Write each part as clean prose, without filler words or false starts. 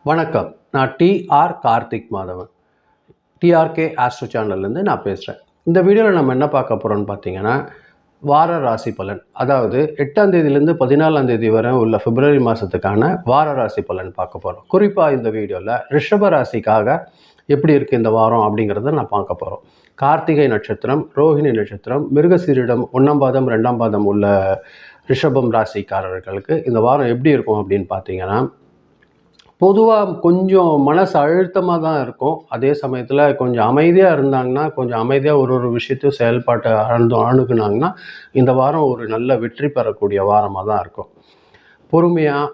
வணக்கம். நான் DR Karthik Madhavan. DRK astro சேனல்லேருந்து நான் பேசுகிறேன். இந்த வீடியோவில் நம்ம என்ன பார்க்க போகிறோம்னு பார்த்தீங்கன்னா, வார ராசி பலன். அதாவது 8ஆம் தேதியிலேருந்து 14ஆம் தேதி வரை உள்ள பிப்ரவரி மாதத்துக்கான வார ராசி பலன் பார்க்க போகிறோம். குறிப்பாக இந்த வீடியோவில் ரிஷப ராசிக்காக எப்படி இருக்குது இந்த வாரம் அப்படிங்கிறத நான் பார்க்க போகிறோம். கார்த்திகை நட்சத்திரம், ரோஹிணி நட்சத்திரம், மிருகசீரிடம் 1ஆம் பாதம் 2ஆம் பாதம் உள்ள ரிஷபம் ராசிக்காரர்களுக்கு இந்த வாரம் எப்படி இருக்கும் அப்படின்னு பார்த்தீங்கன்னா, பொதுவாக கொஞ்சம் மனசு அழுத்தமாக தான் இருக்கும். அதே சமயத்தில் கொஞ்சம் அமைதியாக இருந்தாங்கன்னா, கொஞ்சம் அமைதியாக ஒரு விஷயத்தையும் செயல்பாட்டை அணுகுனாங்கன்னா, இந்த வாரம் ஒரு நல்ல வெற்றி பெறக்கூடிய வாரமாக தான் இருக்கும். பொறுமையாக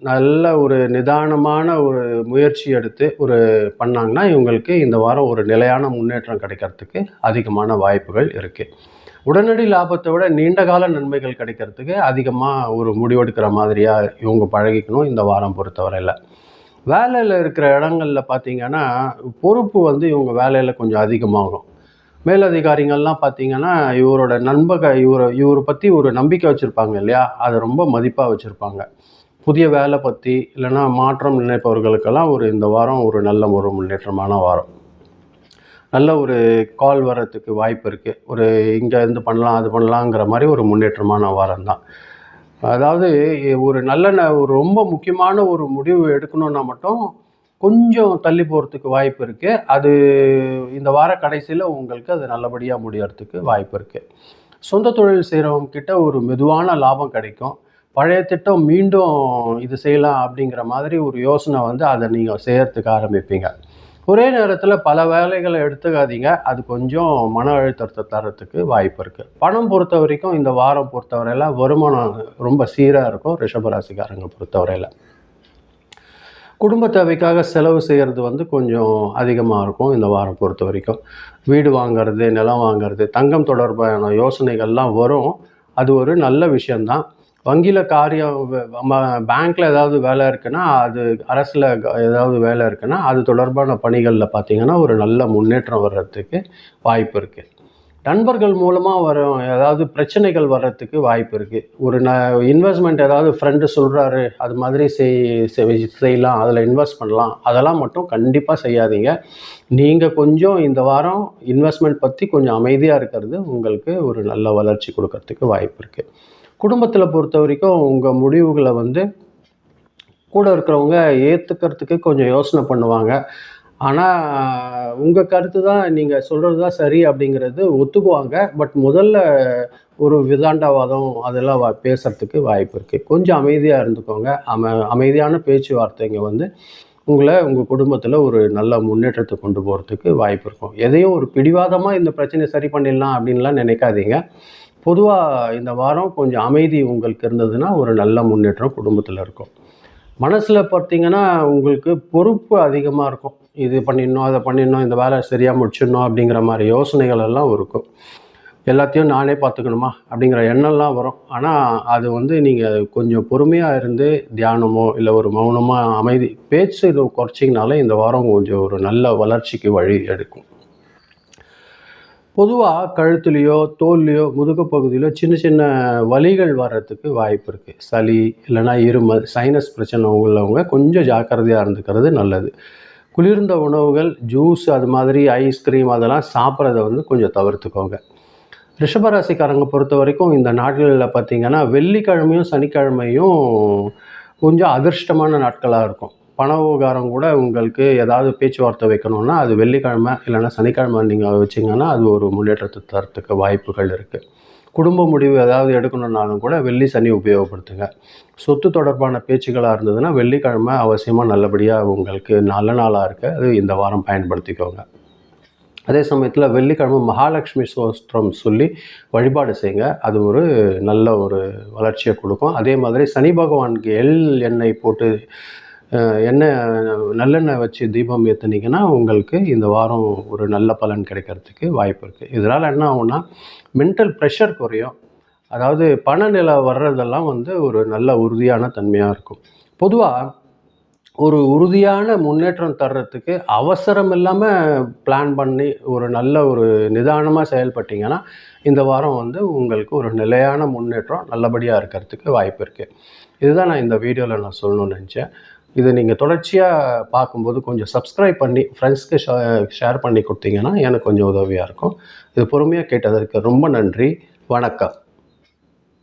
நல்ல ஒரு நிதானமான ஒரு முயற்சி எடுத்து பண்ணாங்கன்னா, இவங்களுக்கு இந்த வாரம் ஒரு நிலையான முன்னேற்றம் கிடைக்கிறதுக்கு அதிகமான வாய்ப்புகள் இருக்குது. உடனடி லாபத்தை விட நீண்ட கால நன்மைகள் கிடைக்கிறதுக்கு அதிகமாக ஒரு முடிவெடுக்கிற மாதிரியாக இவங்க பழகிக்கணும் இந்த வாரம் பொறுத்தவரையில். வேலையில் இருக்கிற இடங்களில் பார்த்தீங்கன்னா, பொறுப்பு இவங்க வேலையில் கொஞ்சம் அதிகமாகும். மேலதிகாரிகள்லாம் பார்த்தீங்கன்னா, இவரை பற்றி ஒரு நம்பிக்கை வச்சுருப்பாங்க இல்லையா, அதை ரொம்ப மதிப்பாக வச்சுருப்பாங்க. புதிய வேலை பற்றி இல்லைன்னா மாற்றம் நினைப்பவர்களுக்கெல்லாம் இந்த வாரம் ஒரு நல்ல ஒரு முன்னேற்றமான வாரம். நல்ல ஒரு கால் வர்றதுக்கு வாய்ப்பு இருக்குது. இங்கே இருந்து பண்ணலாம் அது பண்ணலாங்கிற மாதிரி ஒரு முன்னேற்றமான வாரம் தான். அதாவது ஒரு ஒரு ரொம்ப முக்கியமான ஒரு முடிவு எடுக்கணுன்னா மட்டும் கொஞ்சம் தள்ளி போகிறதுக்கு வாய்ப்பு இருக்குது. அது இந்த வார கடைசியில் உங்களுக்கு அது நல்லபடியாக முடியறதுக்கு வாய்ப்பு இருக்குது. சொந்த தொழில் செய்கிறவங்கக்கிட்ட ஒரு மெதுவான லாபம் கிடைக்கும். பழைய திட்டம் மீண்டும் இது செய்யலாம் அப்படிங்கிற மாதிரி ஒரு யோசனை அதை நீங்கள் செய்கிறதுக்கு ஆரம்பிப்பீங்க. ஒரே நேரத்தில் பல வேலைகளை எடுத்துக்காதீங்க. அது கொஞ்சம் மன அழுத்தத்தை தரத்துக்கு வாய்ப்பு இருக்குது. பணம் பொறுத்த வரைக்கும் இந்த வாரம் பொறுத்தவரையில் வருமானம் ரொம்ப சீராக இருக்கும். ரிஷபராசிக்காரங்க பொறுத்தவரையில் குடும்ப தேவைக்காக செலவு செய்கிறது கொஞ்சம் அதிகமாக இருக்கும் இந்த வாரம் பொறுத்த வரைக்கும். வீடு வாங்கிறது, நிலம் வாங்கிறது, தங்கம் தொடர்பான யோசனைகள்லாம் வரும். அது ஒரு நல்ல விஷயந்தான். வங்கியில் பேங்க்கில் ஏதாவது வேலை இருக்குன்னா, அது அரசில் ஏதாவது வேலை இருக்குன்னா, அது தொடர்பான பணிகளில் பார்த்திங்கன்னா ஒரு நல்ல முன்னேற்றம் வர்றதுக்கு வாய்ப்பு இருக்குது. நண்பர்கள் மூலமாக ஏதாவது பிரச்சனைகள் வர்றதுக்கு வாய்ப்பு இருக்குது. இன்வெஸ்ட்மெண்ட் ஏதாவது ஃப்ரெண்டு சொல்கிறாரு, அது மாதிரி செய்யலாம், அதில் இன்வெஸ்ட் பண்ணலாம், அதெல்லாம் மட்டும் கண்டிப்பாக செய்யாதீங்க. நீங்கள் கொஞ்சம் இந்த வாரம் இன்வெஸ்ட்மெண்ட் பற்றி கொஞ்சம் அமைதியாக இருக்கிறது உங்களுக்கு ஒரு நல்ல வளர்ச்சி கொடுக்கறதுக்கு வாய்ப்பு இருக்குது. குடும்பத்தில் பொறுத்த வரைக்கும் உங்கள் முடிவுகளை கூட இருக்கிறவங்க ஏற்றுக்கிறதுக்கு கொஞ்சம் யோசனை பண்ணுவாங்க. ஆனால் உங்கள் கருத்து தான், நீங்கள் சொல்கிறது தான் சரி அப்படிங்கிறது ஒத்துக்குவாங்க. பட் முதல்ல ஒரு விதாண்டவாதம் அதெல்லாம் பேசுகிறதுக்கு வாய்ப்பு இருக்குது. கொஞ்சம் அமைதியாக இருந்துக்கோங்க. அமைதியான பேச்சுவார்த்தைங்க உங்கள் குடும்பத்தில் ஒரு நல்ல முன்னேற்றத்தை கொண்டு போகிறதுக்கு வாய்ப்பு இருக்கும். எதையும் ஒரு பிடிவாதமாக இந்த பிரச்சனையை சரி பண்ணிடலாம் அப்படின்லாம் நினைக்காதீங்க. பொதுவாக இந்த வாரம் கொஞ்சம் அமைதி உங்களுக்கு இருந்ததுன்னா ஒரு நல்ல முன்னேற்றம் குடும்பத்தில் இருக்கும். மனசில் பார்த்தீங்கன்னா உங்களுக்கு பொறுப்பு அதிகமாக இருக்கும். இது பண்ணிடணும், அதை பண்ணிடணும், இந்த வேலை சரியாக முடிச்சிடணும் அப்படிங்கிற மாதிரி யோசனைகள் எல்லாம் இருக்கும். எல்லாத்தையும் நானே பார்த்துக்கணுமா அப்படிங்கிற எண்ணம்லாம் வரும். ஆனால் அது நீங்கள் கொஞ்சம் பொறுமையாக இருந்து தியானமோ இல்லை ஒரு மௌனமாக அமைதி பேச்சு குறைச்சிங்கனாலே இந்த வாரம் கொஞ்சம் ஒரு நல்ல வளர்ச்சிக்கு வழி எடுக்கும். பொதுவாக கழுத்துலேயோ தோல்லையோ முதுகு பகுதியிலோ சின்ன சின்ன வலிகள் வர்றதுக்கு வாய்ப்பு இருக்குது. சளி இல்லைனா இருமல், சைனஸ் பிரச்சனை உள்ளவங்க கொஞ்சம் ஜாக்கிரதையாக இருந்துக்கிறது நல்லது. குளிர்ந்த உணவுகள், ஜூஸ், அது மாதிரி ஐஸ்கிரீம் அதெல்லாம் சாப்பிட்றத கொஞ்சம் தவிர்த்துக்கோங்க. ரிஷபராசிக்காரங்க பொறுத்த வரைக்கும் இந்த நாட்களில் பார்த்திங்கன்னா வெள்ளிக்கிழமையும் சனிக்கிழமையும் கொஞ்சம் அதிர்ஷ்டமான நாட்களாக இருக்கும். பண விவகாரம் கூட உங்களுக்கு ஏதாவது பேச்சுவார்த்தை வைக்கணும்னா அது வெள்ளிக்கிழமை இல்லைன்னா சனிக்கிழமை நீங்கள் வச்சிங்கன்னா அது ஒரு முன்னேற்றத்தை தரத்துக்கு வாய்ப்புகள் இருக்குது. குடும்ப முடிவு ஏதாவது எடுக்கணுன்னாலும் கூட வெள்ளி சனி உபயோகப்படுத்துங்க. சொத்து தொடர்பான பேச்சுக்களாக இருந்ததுன்னா வெள்ளிக்கிழமை அவசியமாக நல்லபடியாக உங்களுக்கு நல்ல நாளாக இருக்குது. அது இந்த வாரம் பயன்படுத்திக்கோங்க. அதே சமயத்தில் வெள்ளிக்கிழமை மகாலட்சுமி ஸ்தோத்திரம் சொல்லி வழிபாடு செய்யுங்க. அது ஒரு நல்ல ஒரு வளர்ச்சியை கொடுக்கும். அதே மாதிரி சனி பகவானுக்கு எண்ணெய் போட்டு நல்லெண்ணெய் வச்சு தீபம் ஏற்றுனீங்கன்னா உங்களுக்கு இந்த வாரம் ஒரு நல்ல பலன் கிடைக்கிறதுக்கு வாய்ப்பு இருக்குது. இதனால் என்ன ஆகும்னா மென்டல் ப்ரெஷர் குறையும். அதாவது பணநிலை வர்றதெல்லாம் ஒரு நல்ல உறுதியான தன்மையாக இருக்கும். பொதுவாக ஒரு உறுதியான முன்னேற்றம் தர்றதுக்கு அவசரம் இல்லாமல் பிளான் பண்ணி ஒரு நல்ல ஒரு நிதானமாக செயல்பட்டிங்கன்னா இந்த வாரம் உங்களுக்கு ஒரு நிலையான முன்னேற்றம் நல்லபடியாக இருக்கிறதுக்கு வாய்ப்பு இருக்குது. இதுதான் நான் இந்த வீடியோவில் சொல்லணும்னு நினச்சேன். இதை நீங்கள் தொடர்ச்சியாக பார்க்கும்போது கொஞ்சம் சப்ஸ்கிரைப் பண்ணி ஃப்ரெண்ட்ஸ்க்கு ஷேர் பண்ணி கொடுத்தீங்கன்னா எனக்கு கொஞ்சம் உதவியாக இருக்கும். இது பொறுமையாக கேட்டதற்கு ரொம்ப நன்றி. வணக்கம்.